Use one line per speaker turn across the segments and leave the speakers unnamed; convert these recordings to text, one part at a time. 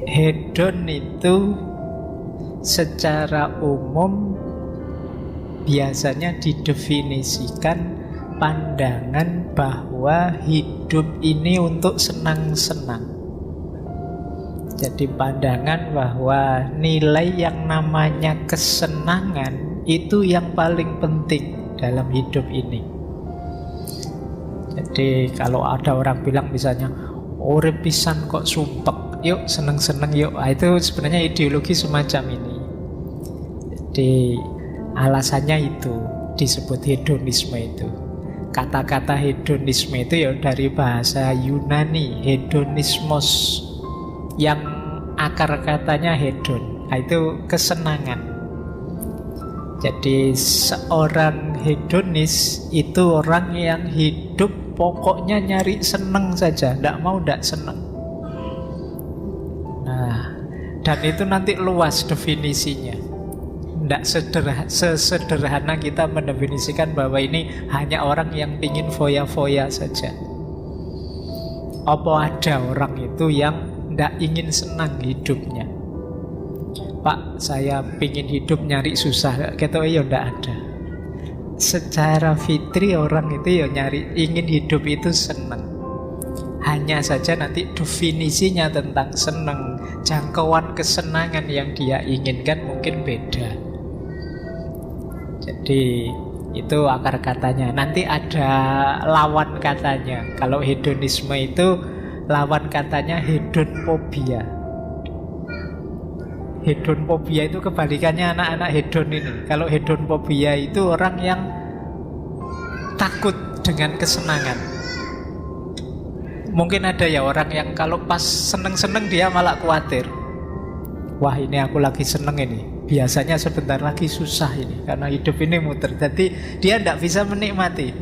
Hedon itu secara umum biasanya didefinisikan pandangan bahwa hidup ini untuk senang-senang. Jadi pandangan bahwa nilai yang namanya kesenangan itu yang paling penting dalam hidup ini. Jadi kalau ada orang bilang misalnya, urip pisan kok sumpek, yuk seneng-seneng yuk. Itu sebenarnya ideologi semacam ini. Jadi alasannya itu disebut hedonisme itu. Kata-kata hedonisme itu ya dari bahasa Yunani, hedonismos, yang akar katanya hedon. Itu kesenangan. Jadi seorang hedonis itu orang yang hidup pokoknya nyari seneng saja, tidak mau tidak seneng. Nah, dan itu nanti luas definisinya. Tidak sesederhana kita mendefinisikan bahwa ini hanya orang yang ingin foya-foya saja. Apa ada orang itu yang tidak ingin senang hidupnya? Pak, saya ingin hidup nyari susah, gitu ya tidak ada. Secara fitri orang itu ya nyari, ingin hidup itu senang. Hanya saja nanti definisinya tentang senang, jangkauan kesenangan yang dia inginkan mungkin beda. Jadi itu akar katanya. Nanti ada lawan katanya. Kalau hedonisme itu lawan katanya hedonfobia. Hedonfobia itu kebalikannya anak-anak hedon ini. Kalau hedonfobia itu orang yang takut dengan kesenangan. Mungkin ada ya orang yang kalau pas seneng-seneng dia malah khawatir. Wah, ini aku lagi seneng ini, biasanya sebentar lagi susah ini, karena hidup ini muter. Jadi dia tidak bisa menikmati.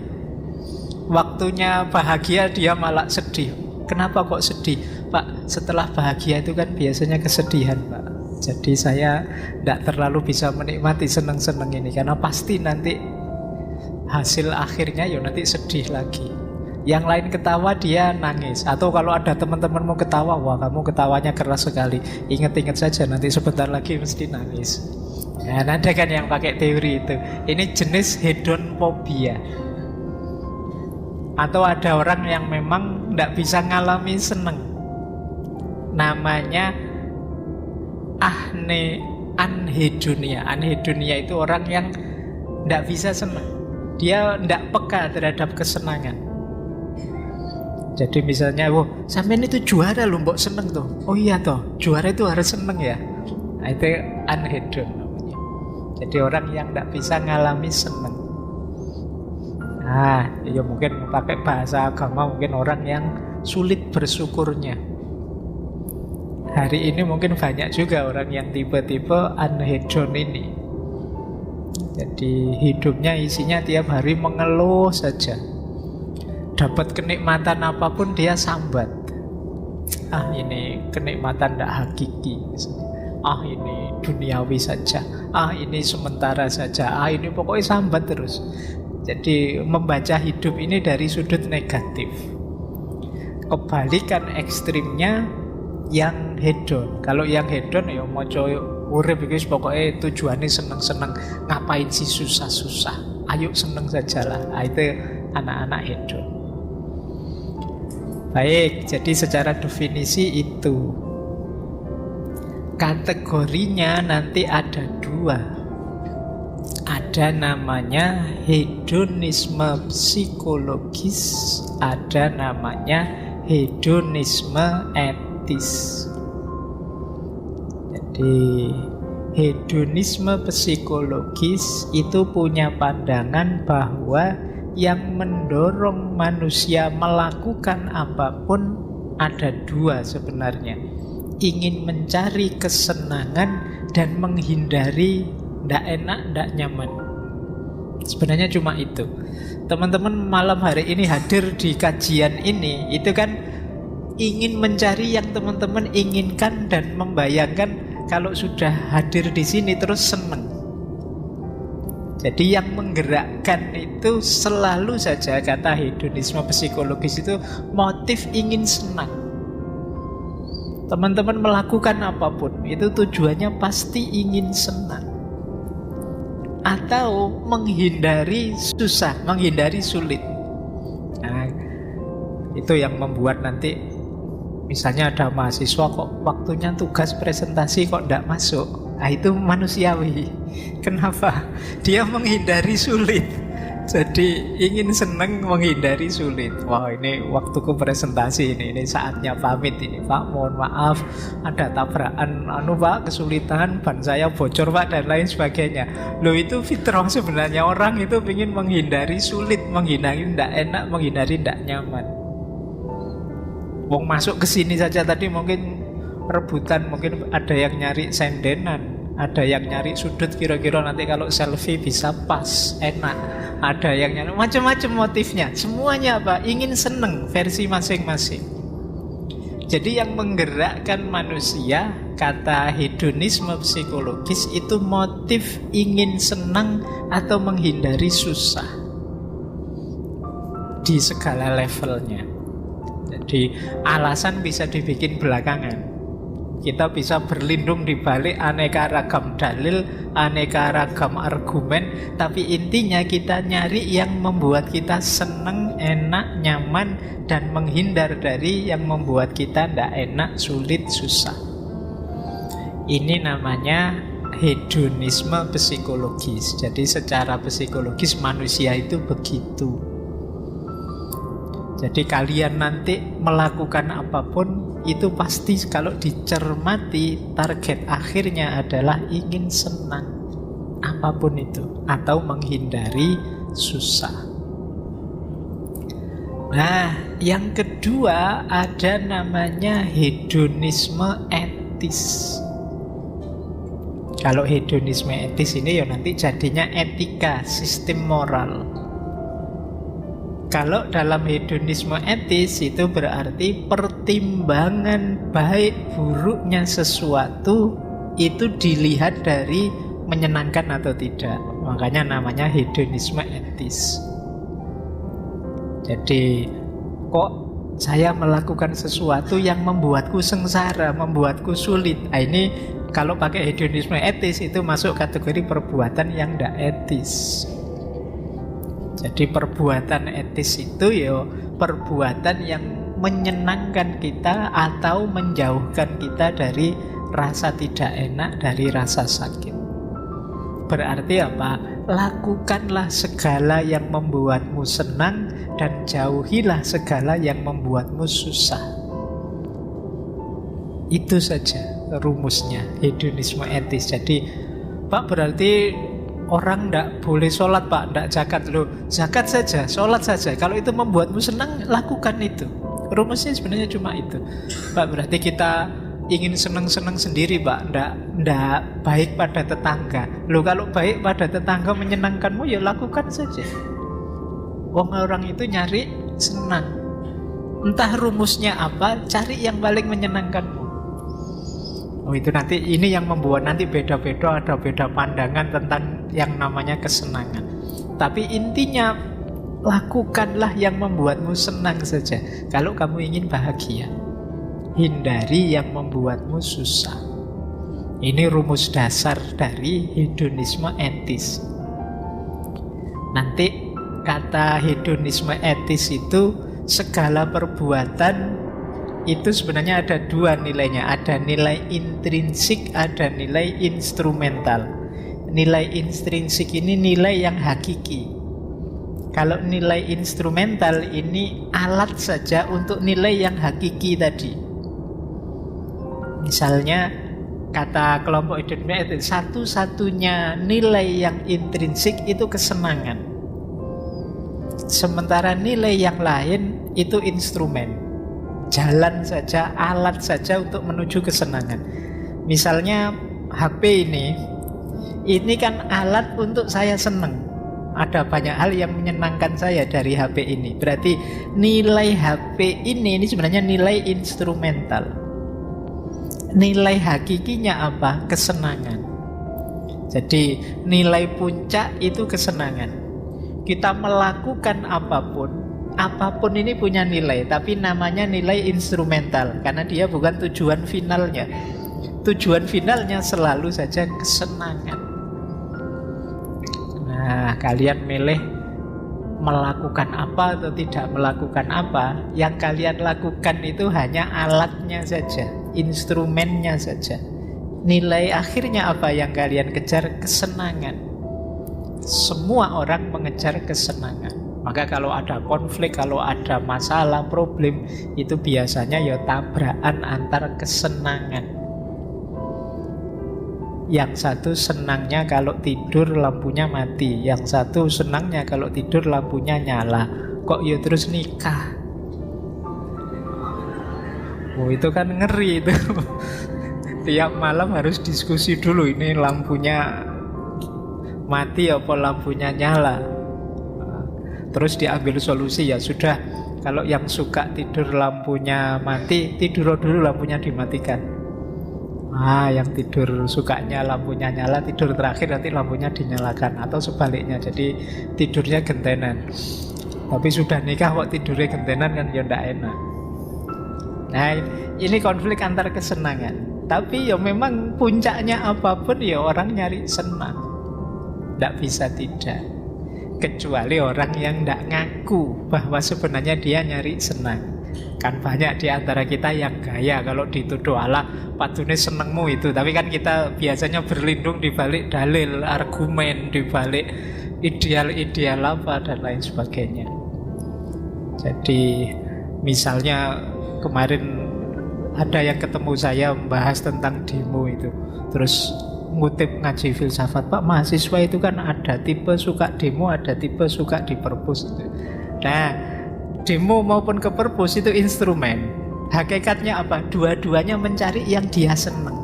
Waktunya bahagia dia malah sedih. Kenapa kok sedih? Pak, setelah bahagia itu kan biasanya kesedihan, Pak. Jadi saya tidak terlalu bisa menikmati seneng-seneng ini, karena pasti nanti hasil akhirnya ya nanti sedih lagi. Yang lain ketawa dia nangis. Atau kalau ada teman-temanmu ketawa, wah kamu ketawanya keras sekali, ingat-ingat saja nanti sebentar lagi mesti nangis. Nah, ada kan yang pakai teori itu. Ini jenis hedonfobia. Atau ada orang yang memang tidak bisa ngalami seneng, namanya anhedonia. Anhedonia itu orang yang tidak bisa senang. Dia tidak peka terhadap kesenangan. Jadi misalnya, wah, sampean itu juara loh, mbok seneng tuh. Oh iya toh, juara itu harus seneng ya. Nah, itu anhedon namanya. Jadi orang yang tidak bisa ngalami seneng. Nah, ya mungkin pakai bahasa agama, mungkin orang yang sulit bersyukurnya. Hari ini mungkin banyak juga orang yang tipe-tipe anhedon ini. Jadi hidupnya isinya tiap hari mengeluh saja. Dapat kenikmatan apapun dia sambat. Ah, ini kenikmatan tidak hakiki. Ah, ini duniawi saja. Ah, ini sementara saja. Ah, ini pokoknya sambat terus. Jadi membaca hidup ini dari sudut negatif. Kebalikan ekstrimnya yang hedon. Kalau yang hedon ya moco urip iki pokoknya tujuannya seneng-seneng. Ngapain sih susah-susah? Ayo seneng sajalah. Ah, itu anak-anak hedon. Baik, jadi secara definisi itu. Kategorinya nanti ada dua. Ada namanya hedonisme psikologis, ada namanya hedonisme etis. Jadi hedonisme psikologis itu punya pandangan bahwa yang mendorong manusia melakukan apapun ada dua sebenarnya. Ingin mencari kesenangan dan menghindari tidak enak, tidak nyaman. Sebenarnya cuma itu. Teman-teman malam hari ini hadir di kajian ini, itu kan ingin mencari yang teman-teman inginkan dan membayangkan kalau sudah hadir di sini terus senang. Jadi yang menggerakkan itu selalu saja, kata hedonisme psikologis itu, motif ingin senang. Teman-teman melakukan apapun, itu tujuannya pasti ingin senang. Atau menghindari susah, menghindari sulit. Nah, itu yang membuat nanti, misalnya ada mahasiswa kok waktunya tugas presentasi kok tidak masuk. Nah, itu manusiawi. Kenapa? Dia menghindari sulit. Jadi ingin seneng menghindari sulit. Wah, ini waktuku presentasi ini saatnya pamit ini Pak, mohon maaf ada tabrakan Pak, kesulitan, ban saya bocor Pak, dan lain sebagainya. Loh, itu fitrah sebenarnya, orang itu ingin menghindari sulit, menghindari tidak enak, menghindari tidak nyaman. Wong masuk ke sini saja tadi mungkin rebutan, mungkin ada yang nyari sendenan, ada yang nyari sudut kira-kira nanti kalau selfie bisa pas, enak. Ada yang nyari macam-macam motifnya. Semuanya apa? Ingin seneng versi masing-masing. Jadi yang menggerakkan manusia, kata hedonisme psikologis, itu motif ingin senang atau menghindari susah di segala levelnya. Jadi alasan bisa dibikin belakangan. Kita bisa berlindung di balik aneka ragam dalil, aneka ragam argumen, tapi intinya kita nyari yang membuat kita seneng, enak, nyaman, dan menghindar dari yang membuat kita tidak enak, sulit, susah. Ini namanya hedonisme psikologis. Jadi secara psikologis manusia itu begitu. Jadi kalian nanti melakukan apapun, itu pasti kalau dicermati target akhirnya adalah ingin senang, apapun itu, atau menghindari susah. Nah, yang kedua ada namanya hedonisme etis. Kalau hedonisme etis ini ya nanti jadinya etika, sistem moral. Kalau dalam hedonisme etis itu berarti pertimbangan baik buruknya sesuatu itu dilihat dari menyenangkan atau tidak. Makanya namanya hedonisme etis. Jadi kok saya melakukan sesuatu yang membuatku sengsara, membuatku sulit. Nah, ini kalau pakai hedonisme etis itu masuk kategori perbuatan yang tidak etis. Jadi perbuatan etis itu ya perbuatan yang menyenangkan kita atau menjauhkan kita dari rasa tidak enak, dari rasa sakit. Berarti apa? Lakukanlah segala yang membuatmu senang dan jauhilah segala yang membuatmu susah. Itu saja rumusnya hedonisme etis. Jadi Pak, berarti orang tidak boleh sholat Pak, tidak zakat. Loh, zakat saja, sholat saja. Kalau itu membuatmu senang, lakukan itu. Rumusnya sebenarnya cuma itu Pak. Berarti kita ingin senang-senang sendiri Pak, tidak baik pada tetangga. Loh, kalau baik pada tetangga menyenangkanmu, ya lakukan saja. Orang itu nyari senang. Entah rumusnya apa, cari yang paling menyenangkanmu. Oh, itu nanti ini yang membuat nanti beda-beda, ada beda pandangan tentang yang namanya kesenangan. Tapi intinya lakukanlah yang membuatmu senang saja. Kalau kamu ingin bahagia, hindari yang membuatmu susah. Ini rumus dasar dari hedonisme etis. Nanti kata hedonisme etis itu segala perbuatan itu sebenarnya ada dua nilainya. Ada nilai intrinsik, ada nilai instrumental. Nilai intrinsik ini nilai yang hakiki. Kalau nilai instrumental ini alat saja untuk nilai yang hakiki tadi. Misalnya kata kelompok hedonisme itu satu-satunya nilai yang intrinsik itu kesenangan. Sementara nilai yang lain itu instrumen. Jalan saja, alat saja untuk menuju kesenangan. Misalnya HP ini kan alat untuk saya senang. Ada banyak hal yang menyenangkan saya dari HP ini. Berarti nilai HP ini sebenarnya nilai instrumental. Nilai hakikinya apa? Kesenangan. Jadi nilai puncak itu kesenangan. Kita melakukan apapun apapun ini punya nilai, tapi namanya nilai instrumental karena dia bukan tujuan finalnya. Tujuan finalnya selalu saja kesenangan. Nah, kalian milih melakukan apa atau tidak melakukan apa, yang kalian lakukan itu hanya alatnya saja, instrumennya saja. Nilai akhirnya apa yang kalian kejar? Kesenangan. Semua orang mengejar kesenangan. Maka kalau ada konflik, kalau ada masalah, problem, itu biasanya ya tabrakan antar kesenangan. Yang satu senangnya kalau tidur lampunya mati, yang satu senangnya kalau tidur lampunya nyala. Kok ya terus nikah? Oh, itu kan ngeri itu. Tiap malam harus diskusi dulu, ini lampunya mati apa lampunya nyala. Terus diambil solusi, ya sudah, kalau yang suka tidur lampunya mati, tidur dulu lampunya dimatikan. Yang tidur sukanya lampunya nyala, tidur terakhir nanti lampunya dinyalakan. Atau sebaliknya, jadi tidurnya gentenan. Tapi sudah nikah kok tidurnya gentenan, kan ya ndak enak. Nah, ini konflik antar kesenangan. Tapi ya memang puncaknya apapun ya orang nyari senang. Ndak bisa tidak. Kecuali orang yang ndak ngaku bahwa sebenarnya dia nyari senang. Kan banyak di antara kita yang gaya kalau dituduh, Allah patune senengmu itu. Tapi kan kita biasanya berlindung di balik dalil, argumen, di balik ideal-ideal apa dan lain sebagainya. Jadi misalnya kemarin ada yang ketemu saya membahas tentang demo itu, terus ngutip ngaji filsafat, Pak, mahasiswa itu kan ada tipe suka demo, ada tipe suka di perpus. Nah, demo maupun ke perpus itu instrumen. Hakikatnya apa? Dua-duanya mencari yang dia senang.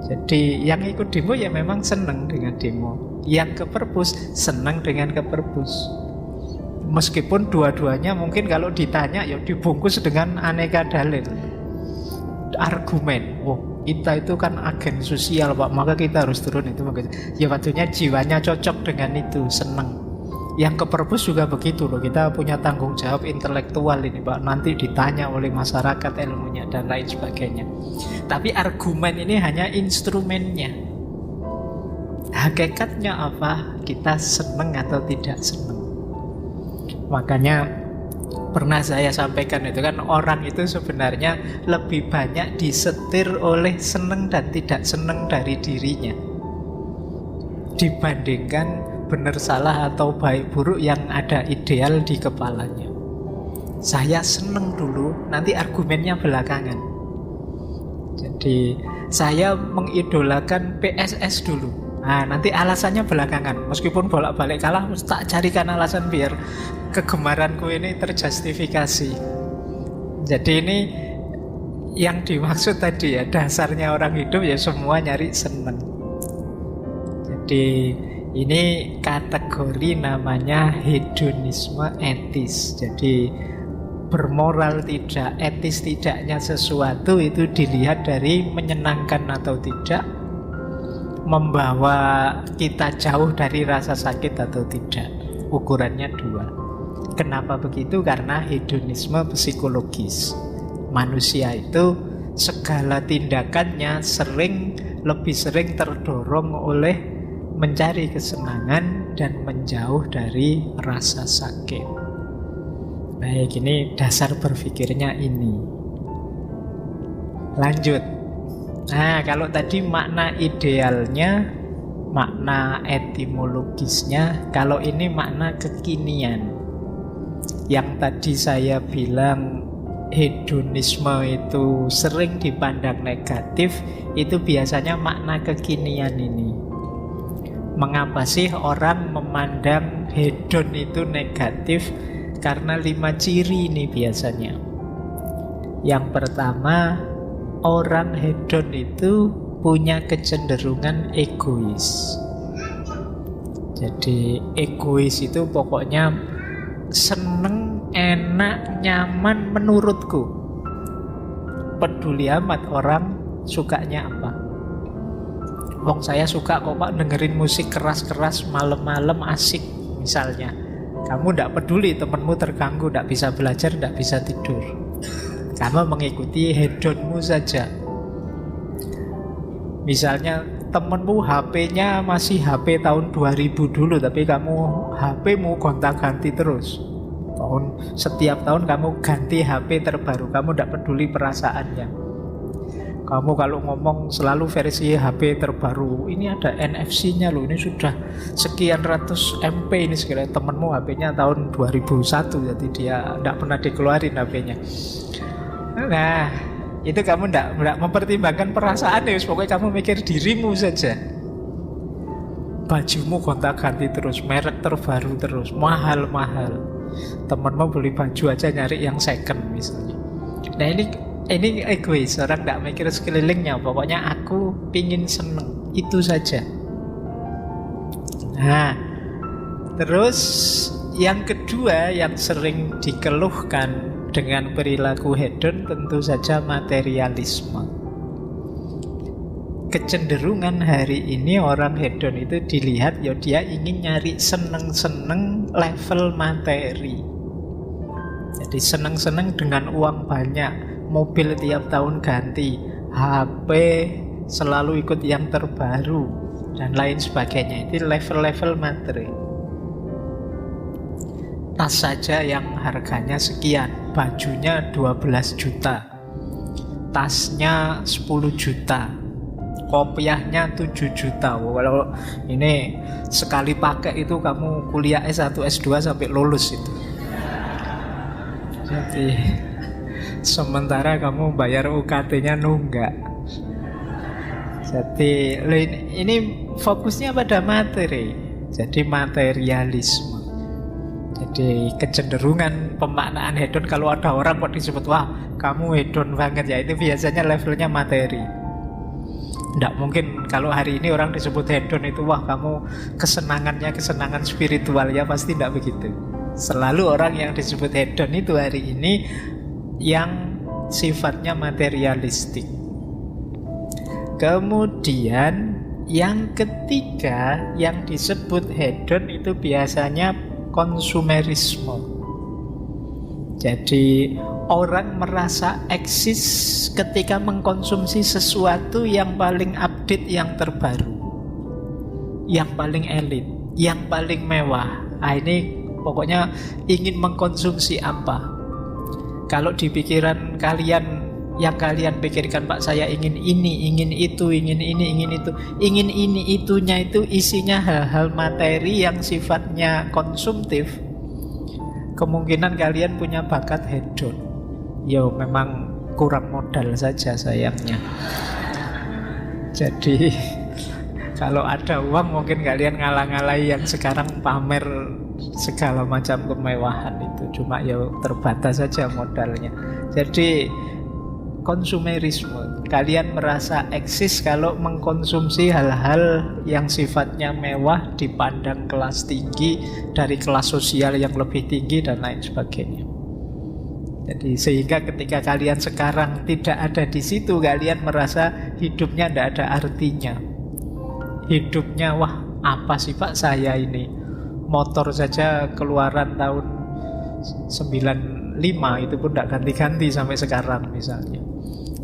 Jadi yang ikut demo ya memang senang dengan demo, yang ke perpus senang dengan ke perpus. Meskipun dua-duanya mungkin kalau ditanya ya dibungkus dengan aneka dalil, argumen. Kita itu kan agen sosial, Pak, maka kita harus turun itu. Ya waktunya jiwanya cocok dengan itu, senang. Yang ke perpus juga begitu loh, kita punya tanggung jawab intelektual ini, Pak, nanti ditanya oleh masyarakat ilmunya dan lain sebagainya. Tapi argumen ini hanya instrumennya. Hakikatnya apa? Kita senang atau tidak senang. Makanya pernah saya sampaikan itu kan, orang itu sebenarnya lebih banyak disetir oleh senang dan tidak senang dari dirinya dibandingkan benar salah atau baik buruk yang ada ideal di kepalanya. Saya senang dulu, nanti argumennya belakangan. Jadi saya mengidolakan PSS dulu, nah nanti alasannya belakangan. Meskipun bolak-balik kalah, tak carikan alasan biar kegemaranku ini terjustifikasi. Jadi ini yang dimaksud tadi ya, dasarnya orang hidup ya semua nyari senang. Jadi ini kategori namanya hedonisme etis. Jadi bermoral tidak, etis tidaknya sesuatu itu dilihat dari menyenangkan atau tidak, membawa kita jauh dari rasa sakit atau tidak. Ukurannya dua. Kenapa begitu? Karena hedonisme psikologis. Manusia itu segala tindakannya lebih sering terdorong oleh mencari kesenangan dan menjauh dari rasa sakit. Baik, ini dasar berpikirnya ini. Lanjut. Nah, kalau tadi makna idealnya, makna etimologisnya, kalau ini makna kekinian. Yang tadi saya bilang hedonisme itu sering dipandang negatif, itu biasanya makna kekinian ini. Mengapa sih orang memandang hedon itu negatif? Karena 5 ciri ini biasanya. Yang pertama, orang hedon itu punya kecenderungan egois. Jadi egois itu pokoknya seneng, enak, nyaman menurutku. Peduli amat orang sukanya apa. Wong saya suka kok, Pak, dengerin musik keras-keras malam-malam asik misalnya. Kamu tidak peduli temanmu terganggu, tidak bisa belajar, tidak bisa tidur. Kamu mengikuti hedonmu saja. Misalnya temenmu HP-nya masih HP tahun 2000 dulu, tapi kamu HP-mu gonta-ganti terus. Setiap tahun kamu ganti HP terbaru, kamu tidak peduli perasaannya. Kamu kalau ngomong selalu versi HP terbaru, ini ada NFC-nya loh, ini sudah sekian ratus MP ini sekali. Temenmu HP-nya tahun 2001, jadi dia tidak pernah dikeluarin HP-nya. Nah, itu kamu tidak mempertimbangkan perasaan ya, pokoknya kamu mikir dirimu saja. Bajumu gonta-ganti terus, merek terbaru terus, mahal-mahal. Temenmu beli baju aja nyari yang second misalnya. Nah ini egois, orang tidak mikir sekelilingnya. Pokoknya aku pingin seneng, itu saja. Nah, terus yang kedua yang sering dikeluhkan dengan perilaku hedon tentu saja materialisme. Kecenderungan hari ini orang hedon itu dilihat ya dia ingin nyari seneng-seneng level materi. Jadi seneng-seneng dengan uang banyak, mobil tiap tahun ganti, HP selalu ikut yang terbaru dan lain sebagainya. Itu level-level materi. Tas saja yang harganya sekian, bajunya 12 juta, tasnya 10 juta, kopiahnya 7 juta. Kalau ini sekali pakai itu kamu kuliah S1, S2 sampai lulus itu. Jadi sementara kamu bayar UKT-nya nunggak. Jadi ini fokusnya pada materi. Jadi materialisme. Jadi kecenderungan pemaknaan hedon, kalau ada orang kok disebut wah kamu hedon banget ya, itu biasanya levelnya materi. Tidak mungkin kalau hari ini orang disebut hedon itu wah kamu kesenangannya kesenangan spiritual, ya pasti tidak begitu. Selalu orang yang disebut hedon itu hari ini yang sifatnya materialistik. Kemudian yang ketiga yang disebut hedon itu biasanya konsumerisme. Jadi orang merasa eksis ketika mengkonsumsi sesuatu yang paling update, yang terbaru, yang paling elit, yang paling mewah. Ini pokoknya ingin mengkonsumsi apa. Kalau di pikiran kalian, yang kalian pikirkan, Pak saya ingin ini, ingin itu, ingin ini, ingin itu, ingin ini, itunya itu isinya hal-hal materi yang sifatnya konsumtif. Kemungkinan kalian punya bakat hedon. Yo memang kurang modal saja sayangnya. Jadi kalau ada uang mungkin kalian ngalah-ngalahi yang sekarang pamer segala macam kemewahan itu. Cuma ya terbatas saja modalnya. Jadi konsumerisme, kalian merasa eksis kalau mengkonsumsi hal-hal yang sifatnya mewah, dipandang kelas tinggi, dari kelas sosial yang lebih tinggi dan lain sebagainya. Jadi sehingga ketika kalian sekarang tidak ada di situ, kalian merasa hidupnya tidak ada artinya. Hidupnya wah apa sih Pak saya ini, motor saja keluaran tahun 95 itu pun tidak ganti-ganti sampai sekarang misalnya.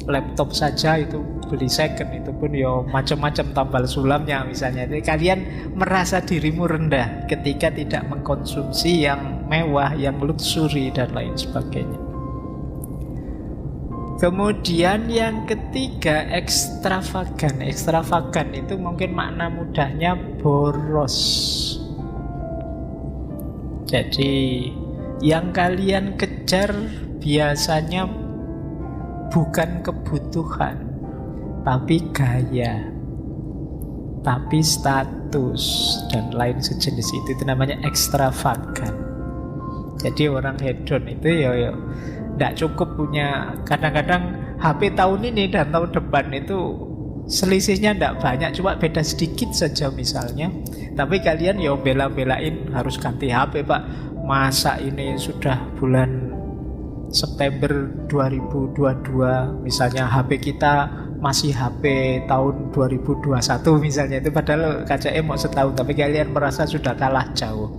Laptop saja itu beli second, itu pun ya macam-macam tambal sulamnya misalnya. Jadi kalian merasa dirimu rendah ketika tidak mengkonsumsi yang mewah, yang luxury dan lain sebagainya. Kemudian yang ketiga ekstravagan. Ekstravagan itu mungkin makna mudahnya boros. Jadi yang kalian kejar biasanya bukan kebutuhan, tapi gaya, tapi status dan lain sejenis itu namanya ekstravagan. Jadi orang hedon itu ya tidak cukup punya, kadang-kadang HP tahun ini dan tahun depan itu selisihnya tidak banyak, cuma beda sedikit saja misalnya. Tapi kalian ya bela-belain harus ganti HP Pak. Masa ini sudah bulan September 2022 misalnya HP kita masih HP tahun 2021 misalnya, itu padahal KCM mau setahun, tapi kalian merasa sudah kalah jauh.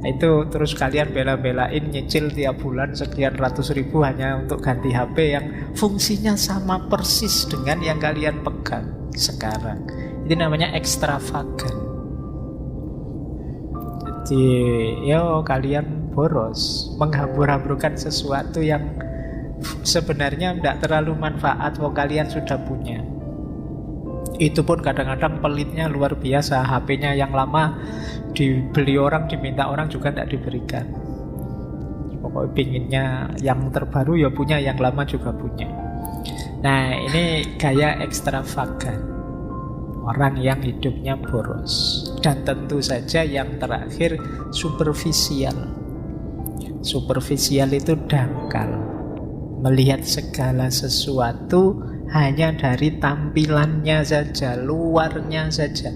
Itu terus kalian bela-belain nyicil tiap bulan sekian ratus ribu hanya untuk ganti HP yang fungsinya sama persis dengan yang kalian pegang sekarang. Itu namanya ekstravagan. Jadi yo kalian boros, menghambur-hamburkan sesuatu yang sebenarnya tidak terlalu manfaat kalau kalian sudah punya. Itu pun kadang-kadang pelitnya luar biasa. HP-nya yang lama dibeli orang, diminta orang juga tidak diberikan. Pokoknya pinginnya yang terbaru ya punya, yang lama juga punya. Nah ini gaya ekstravagan, orang yang hidupnya boros. Dan tentu saja yang terakhir superficial. Superficial itu dangkal, melihat segala sesuatu hanya dari tampilannya saja, luarnya saja.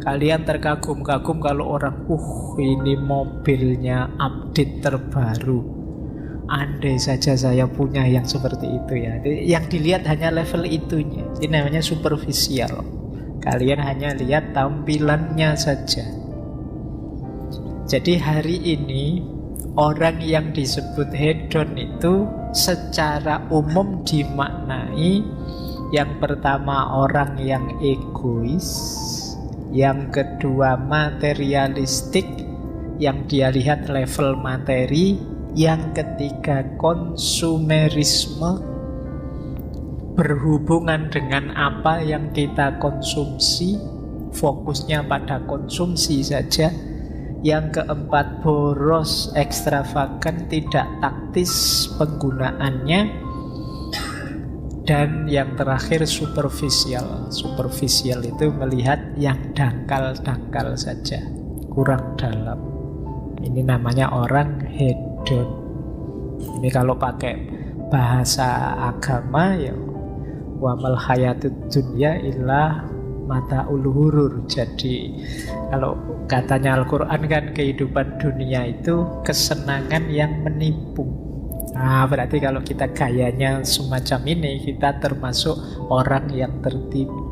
Kalian terkagum-kagum kalau orang, ini mobilnya update terbaru. Andai saja saya punya yang seperti itu ya. Yang dilihat hanya level itunya. Ini namanya superficial. Kalian hanya lihat tampilannya saja. Jadi hari ini orang yang disebut hedon itu secara umum dimaknai yang pertama orang yang egois, yang kedua materialistik, yang dia lihat level materi, yang ketiga konsumerisme, berhubungan dengan apa yang kita konsumsi, fokusnya pada konsumsi saja. Yang keempat boros, ekstravagan, tidak taktis penggunaannya. Dan yang terakhir superficial. Superficial itu melihat yang dangkal-dangkal saja, kurang dalam. Ini namanya orang hedon. Ini kalau pakai bahasa agama ya, wa mal hayatud dunya illa mataul ghurur. Jadi kalau katanya Al-Quran kan kehidupan dunia itu kesenangan yang menipu. Berarti kalau kita gayanya semacam ini, kita termasuk orang yang tertipu.